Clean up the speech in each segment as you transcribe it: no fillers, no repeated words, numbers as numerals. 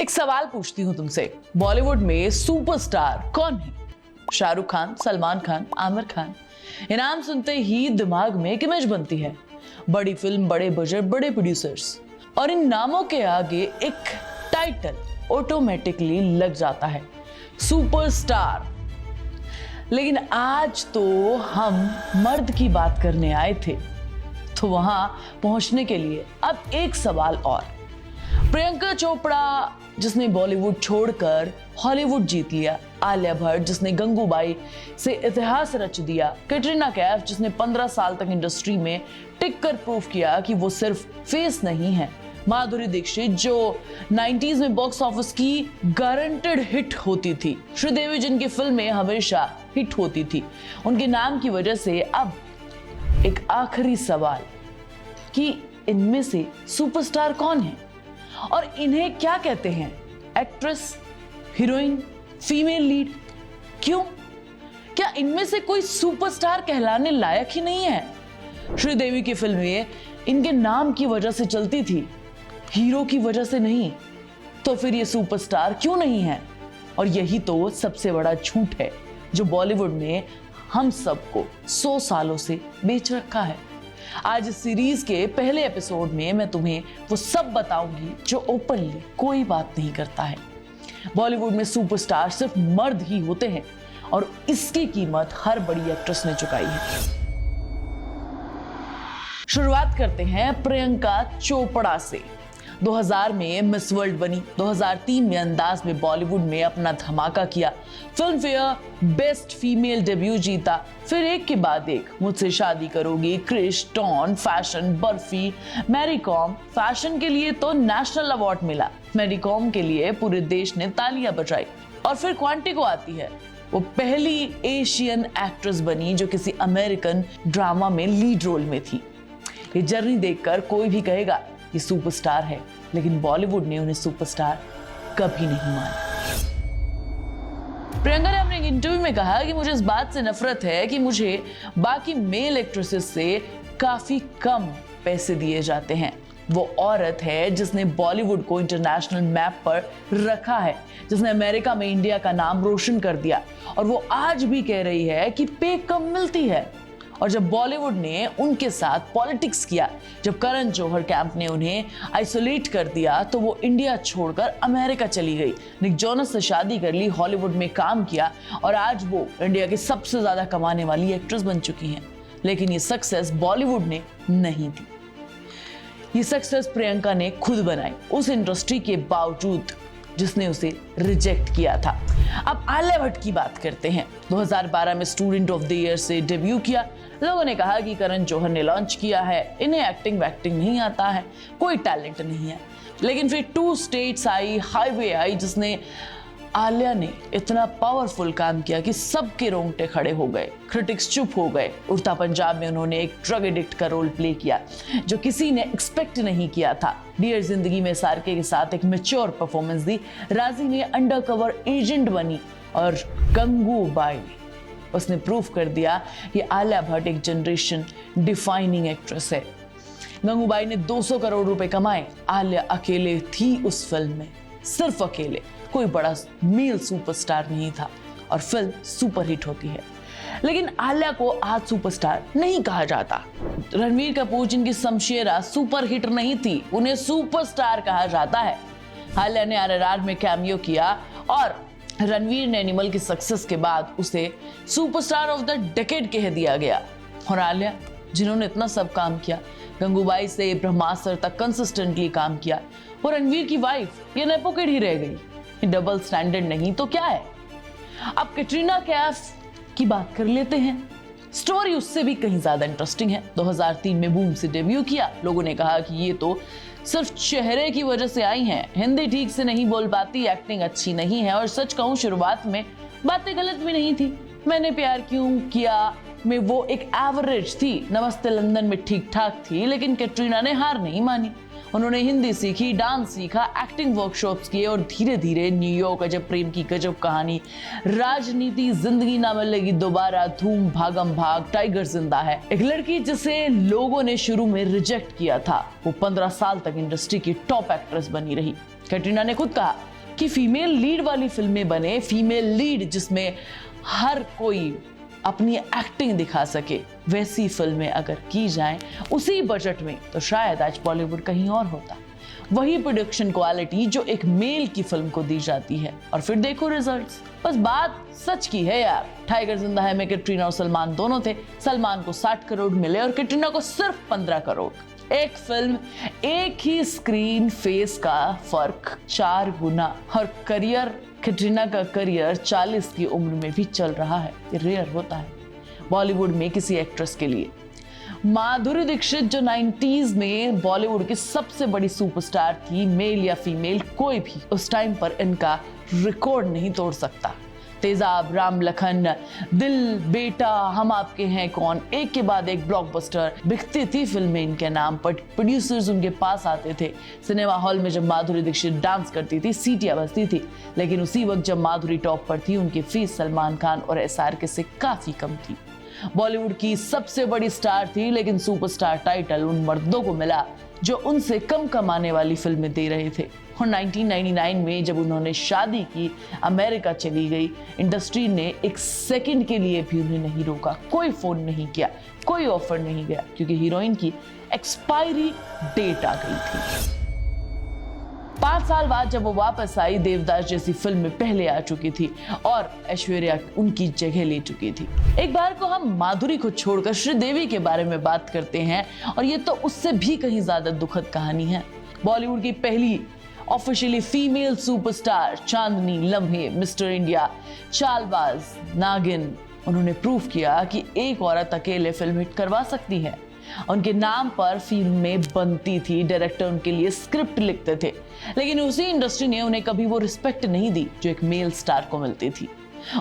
एक सवाल पूछती हूँ तुमसे, बॉलीवुड में सुपरस्टार कौन है? शाहरुख खान, सलमान खान, आमिर खान? ये नाम सुनते ही दिमाग में एक इमेज बनती है, बड़ी फिल्म, बड़े बजट, बड़े प्रोड्यूसर्स, और इन नामों के आगे एक टाइटल ऑटोमेटिकली लग जाता है, सुपरस्टार। लेकिन आज तो हम मर्द की बात करने आए थे, तो वहां पहुंचने के लिए अब एक सवाल और। प्रियंका चोपड़ा जिसने बॉलीवुड छोड़कर हॉलीवुड जीत लिया, आलिया भट्ट जिसने गंगूबाई से इतिहास रच दिया, कैटरीना कैफ जिसने 15 साल तक इंडस्ट्री में टिक कर प्रूव किया कि वो सिर्फ फेस नहीं है, माधुरी दीक्षित जो 90s में बॉक्स ऑफिस की गारंटेड हिट होती थी, श्रीदेवी जिनकी फिल्में हमेशा हिट होती थी, उनके नाम की वजह से अब एक आखिरी सवाल कि इनमें से सुपरस्टार कौन है और इन्हें क्या कहते हैं? Actress, heroine, female lead? क्यों? क्या इनमें से कोई सुपरस्टार कहलाने लायक ही नहीं है? श्रीदेवी की फिल्में इनके नाम की वजह से चलती थी, हीरो की वजह से नहीं। तो फिर ये सुपरस्टार क्यों नहीं है? और यही तो सबसे बड़ा झूठ है जो बॉलीवुड ने हम सबको 100 सालों से बेच रखा है। आज इस सीरीज के पहले एपिसोड में मैं तुम्हें वो सब बताऊंगी जो ओपनली कोई बात नहीं करता है। बॉलीवुड में सुपरस्टार सिर्फ मर्द ही होते हैं और इसकी कीमत हर बड़ी एक्ट्रेस ने चुकाई है। शुरुआत करते हैं प्रियंका चोपड़ा से। 2000 में मिस वर्ल्ड बनी, 2003 में अंदाज में बॉलीवुड में अपना धमाका किया, Filmfare best female debut जीता, फिर एक के बाद एक मुझसे शादी करोगी, क्रिश, टॉन, फैशन, बर्फी, मैरी कॉम। फैशन के लिए तो नेशनल अवार्ड मिला, मैरी कॉम के लिए पूरे देश ने तालियां बजाई। और फिर क्वांटिको आती है, वो पहली एशियन एक्ट्रेस बनी जो किसी अमेरिकन ड्रामा में लीड रोल में थी। ये जर्नी देखकर कोई भी कहेगा ये सुपरस्टार है, लेकिन बॉलीवुड ने उन्हें सुपरस्टार कभी नहीं माना। प्रियंका ने अपने इंटरव्यू में कहा कि मुझे इस बात से नफरत है कि मुझे बाकी मेल एक्ट्रेसेस से काफी कम पैसे दिए जाते हैं। वो औरत है जिसने बॉलीवुड को इंटरनेशनल मैप पर रखा है, जिसने अमेरिका में इंडिया का नाम रोशन कर दिया, और वो आज भी कह रही है कि पे कम मिलती है। और जब बॉलीवुड ने उनके साथ पॉलिटिक्स किया, जब करण जौहर कैंप ने उन्हें आइसोलेट कर दिया, तो वो इंडिया छोड़कर अमेरिका चली गई, निक जोनस से शादी कर ली, हॉलीवुड में काम किया, और आज वो इंडिया की सबसे ज्यादा कमाने वाली एक्ट्रेस बन चुकी हैं। लेकिन ये सक्सेस बॉलीवुड ने नहीं दी, ये सक्सेस प्रियंका ने खुद बनाई, उस इंडस्ट्री के बावजूद जिसने उसे रिजेक्ट किया था। अब आलिया भट्ट की बात करते हैं। 2012 में स्टूडेंट ऑफ द ईयर से डेब्यू किया। लोगों ने कहा कि करण जौहर ने लॉन्च किया है, इन्हें एक्टिंग वैक्टिंग नहीं आता है, कोई टैलेंट नहीं है। लेकिन फिर 2 स्टेट्स आई, हाईवे आई, जिसने आलिया ने इतना पावरफुल काम किया कि सबके रोंगटे खड़े हो गए, क्रिटिक्स चुप हो गए। उड़ता पंजाब में उन्होंने एक ड्रग एडिक्ट का रोल प्ले किया जो किसी ने एक्सपेक्ट नहीं किया था। डियर जिंदगी में सार्के के साथ एक मैच्योर परफॉर्मेंस दी। राजी ने अंडरकवर एजेंट बनी, और गंगूबाई उसने प्रूव कर दिया कि आलिया भट्ट एक जनरेशन डिफाइनिंग एक्ट्रेस है। गंगूबाई ने 200 करोड़ रुपए कमाए, आलिया अकेले थी उस फिल्म में, सिर्फ अकेले, कोई बड़ा मेल सुपरस्टार नहीं था, और फिल्म सुपरहिट होती है। लेकिन आलिया को आज सुपरस्टार नहीं कहा जाता। रणवीर कपूर जिनकी शमशेरा सुपरहिट नहीं थी, उन्हें सुपरस्टार कहा जाता है। आलिया ने आरआरआर में कैमियो किया, और रणवीर ने एनिमल की सक्सेस के बाद उसे सुपरस्टार ऑफ द डेकेड कह दिया गया। और आलिया जिन्होंने इतना सब काम किया, गंगूबाई से ब्रह्मास्त्र तक कंसिस्टेंटली काम किया, वो रणवीर की वाइफ ये नेपो किड ही रह गई। डबल स्टैंडर्ड नहीं तो क्या है? अब कैटरीना कैफ की बात कर लेते हैं। स्टोरी उससे भी कहीं ज्यादा इंटरेस्टिंग है। 2003 में बूम से डेब्यू किया। लोगों ने कहा कि ये तो सिर्फ चेहरे की वजह से आई हैं, हिंदी ठीक से नहीं बोल पाती, एक्टिंग अच्छी नहीं है, और सच कहूं शुरुआत में बातें गलत भी नहीं थी। मैंने प्यार क्यों किया में वो एक एवरेज थी, नमस्ते लंदन में ठीक ठाक थी, लेकिन कैटरीना ने हार नहीं मानी। उन्होंने हिंदी सीखी, डांस सीखा, एक्टिंग वर्कशॉप्स किए, और धीरे धीरे न्यूयॉर्क, अजब प्रेम की गजब कहानी, राजनीति, जिंदगी ना मिलेगी दोबारा, धूम, भागम भाग, टाइगर जिंदा है, एक लड़की जिसे लोगों ने शुरू में रिजेक्ट किया था, वो 15 साल तक इंडस्ट्री की टॉप एक्ट्रेस बनी रही। कैटरीना ने खुद कहा, कि फीमेल लीड वाली फिल्में बने, फीमेल लीड जिसमें हर कोई अपनी एक्टिंग दिखा सके, वैसी फिल्में अगर की जाएं उसी बजट में, तो शायद आज बॉलीवुड कहीं और होता। वही प्रोडक्शन क्वालिटी जो एक मेल की फिल्म को दी जाती है, और फिर देखो रिजल्ट्स। बस बात सच की है यार। टाइगर जिंदा है में कैटरीना और सलमान दोनों थे। सलमान को 60 करोड़ मिले और कैटरीना को सिर्फ 15 करोड़। एक फिल्म, एक ही स्क्रीन फेस का फर्क 4 गुना। और करियर, कैटरीना का करियर 40 की उम्र में भी चल रहा है। ये रेयर होता है बॉलीवुड में किसी एक्ट्रेस के लिए। माधुरी दीक्षित जो 90s में बॉलीवुड की सबसे बड़ी सुपरस्टार थी, मेल या फीमेल कोई भी उस टाइम पर इनका रिकॉर्ड नहीं तोड़ सकता। तेजाब, राम लखन, दिल, बेटा, हम आपके हैं कौन, एक के बाद एक ब्लॉकबस्टर बिकती थी फिल्में इनके नाम पर। प्रोड्यूसर्स उनके पास आते थे। सिनेमा हॉल में जब माधुरी दीक्षित डांस करती थी, सीटियां बजती थी। लेकिन उसी वक्त जब माधुरी टॉप पर थी, उनकी फीस सलमान खान और SRK से काफी कम थी। बॉलीवुड की सबसे बड़ी स्टार थी, लेकिन सुपरस्टार टाइटल उन मर्दों को मिला जो उनसे कम कमाने वाली फिल्में दे रहे थे। और 1999 में जब उन्होंने शादी की, अमेरिका चली गई, इंडस्ट्री ने एक सेकंड के लिए भी उन्हें नहीं रोका। कोई फोन नहीं किया, कोई ऑफर नहीं गया, क्योंकि हीरोइन की एक्सपायरी डेट आ गई थी। 5 साल बाद जब वो वापस आई, देवदास जैसी फिल्म में पहले आ चुकी थी और ऐश्वर्या उनकी जगह ले चुकी थी। एक बार को हम माधुरी को छोड़कर श्रीदेवी के बारे में बात करते हैं, और ये तो उससे भी कहीं ज्यादा दुखद कहानी है। बॉलीवुड की पहली ऑफिशियली फीमेल सुपरस्टार चांदनी, लम्हे, मिस्टर इंडिया, चालबाज, नागिन, उन्होंने प्रूव किया कि एक औरत अकेले फिल्म हिट करवा सकती है। उनके नाम पर फिल्में बनती थी, डायरेक्टर उनके लिए स्क्रिप्ट लिखते थे, लेकिन उसी इंडस्ट्री ने उन्हें कभी वो रिस्पेक्ट नहीं दी जो एक मेल स्टार को मिलती थी।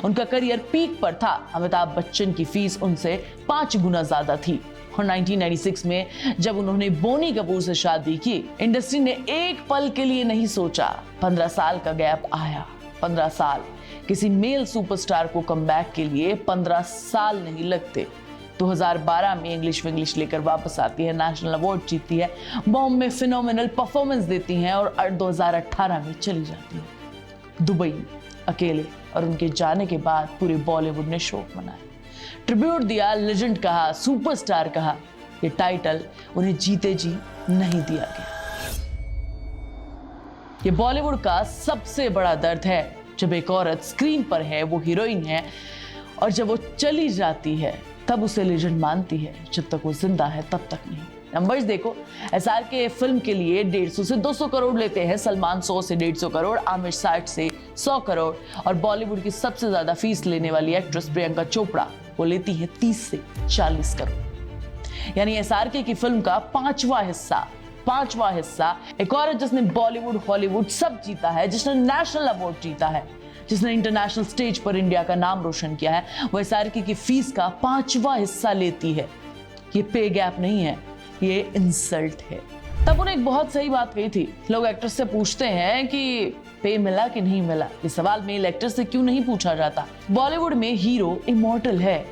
उनका करियर पीक पर था। अमिताभ बच्चन की फीस उनसे 5 गुना ज्यादा थी। और 1996 में जब उन्होंने बोनी कपूर से शादी की, इंडस्ट्री ने एक पल के लिए नहीं सोचा। 15 साल का गैप आया। 15 साल किसी मेल सुपरस्टार को कमबैक के लिए 15 साल नहीं लगते। 2012 में इंग्लिश विंग्लिश लेकर वापस आती है, नेशनल अवार्ड जीतती है, बॉम्बे में फिनोमिनल परफॉर्मेंस देती हैं और 2018 में चली जाती है दुबई अकेले। और उनके जाने के बाद पूरे बॉलीवुड ने शोक मनाया, ट्रिब्यूट दिया, लेजेंड कहा, सुपरस्टार कहा। ये टाइटल उन्हें जीते जी नहीं दिया गया। ये बॉलीवुड का सबसे बड़ा दर्द है। जब एक औरत स्क्रीन पर है, वो हीरोइन है, और जब वो चली जाती है तब उसे लेजेंड मानती है। जब तक वो जिंदा है तब तक नहीं। नंबर्स देखो, SRK फिल्म के लिए 150 से 200 करोड़ लेते हैं, सलमान 100 से 150 करोड़, आमिर 60 से 100 करोड़, और बॉलीवुड की सबसे ज्यादा फीस लेने वाली एक्ट्रेस प्रियंका चोपड़ा, वो लेती है 30 से 40 करोड़। यानी SRK की फिल्म का पांचवा हिस्सा एक औरत जिसने बॉलीवुड, हॉलीवुड सब जीता है, जिसने नेशनल अवार्ड जीता है, जिसने इंटरनेशनल स्टेज पर इंडिया का नाम रोशन किया है, वो SRK की फीस का 5वां हिस्सा लेती है। ये पे गैप नहीं है, ये इंसल्ट है। तब उन्हें एक बहुत सही बात कही थी। लोग एक्ट्रेस से पूछते हैं कि पे मिला कि नहीं मिला। ये सवाल मेल एक्ट्रेस से क्यों नहीं पूछा जाता? बॉलीवुड में हीरो इमॉर्टल है।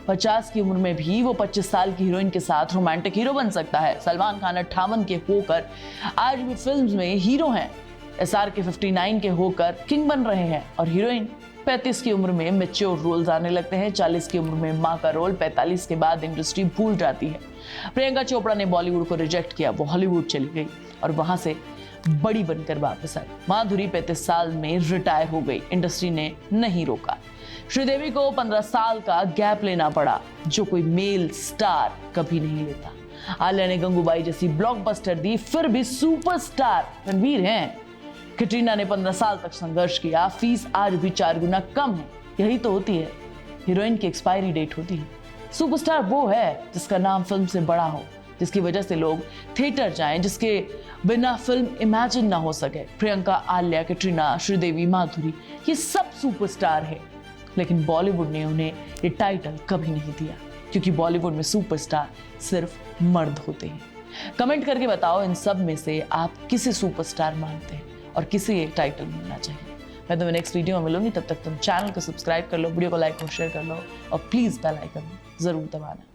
50 की उम्र में भी वो 25 साल की हीरोइन के साथ रोमांटिक हीरो बन सकता है। सलमान खान 58 के होकर आज भी फिल्म्स में हीरो हैं। SRK 59 के होकर किंग बन रहे हैं, और हीरोइन 35 की उम्र में मैच्योर रोल्स आने लगते हैं। 40 की उम्र में माँ का रोल, 45 के बाद इंडस्ट्री भूल जाती है। प्रियंका चोपड़ा ने बॉलीवुड को रिजेक्ट किया, वो हॉलीवुड चली गई और वहां से बड़ी बनकर वापस आई। माधुरी 35 साल में रिटायर हो गई, इंडस्ट्री ने नहीं रोका। श्रीदेवी को 15 साल का गैप लेना पड़ा, जो कोई मेल स्टार कभी नहीं लेता। आलिया ने गंगूबाई जैसी ब्लॉकबस्टर दी, फिर भी सुपरस्टार रणवीर हैं। कैटरीना ने 15 साल तक संघर्ष किया, फीस आज भी 4 गुना कम है। यही तो होती है हीरोइन की एक्सपायरी डेट होती है। सुपरस्टार वो है जिसका नाम फिल्म से बड़ा हो, जिसकी वजह से लोग थिएटर जाएं, जिसके बिना फिल्म इमेजिन ना हो सके। प्रियंका, आलिया, कैटरीना, श्रीदेवी, माधुरी, ये सब सुपरस्टार है, लेकिन बॉलीवुड ने उन्हें ये टाइटल कभी नहीं दिया, क्योंकि बॉलीवुड में सुपरस्टार सिर्फ मर्द होते हैं। कमेंट करके बताओ इन सब में से आप किसे सुपरस्टार मानते हैं और किसे ये टाइटल मिलना चाहिए। मैं तुम्हें नेक्स्ट वीडियो में मिलूंगी, तब तक तुम चैनल को सब्सक्राइब कर लो, वीडियो को लाइक और शेयर कर लो, और प्लीज बेल आइकन जरूर दबाना।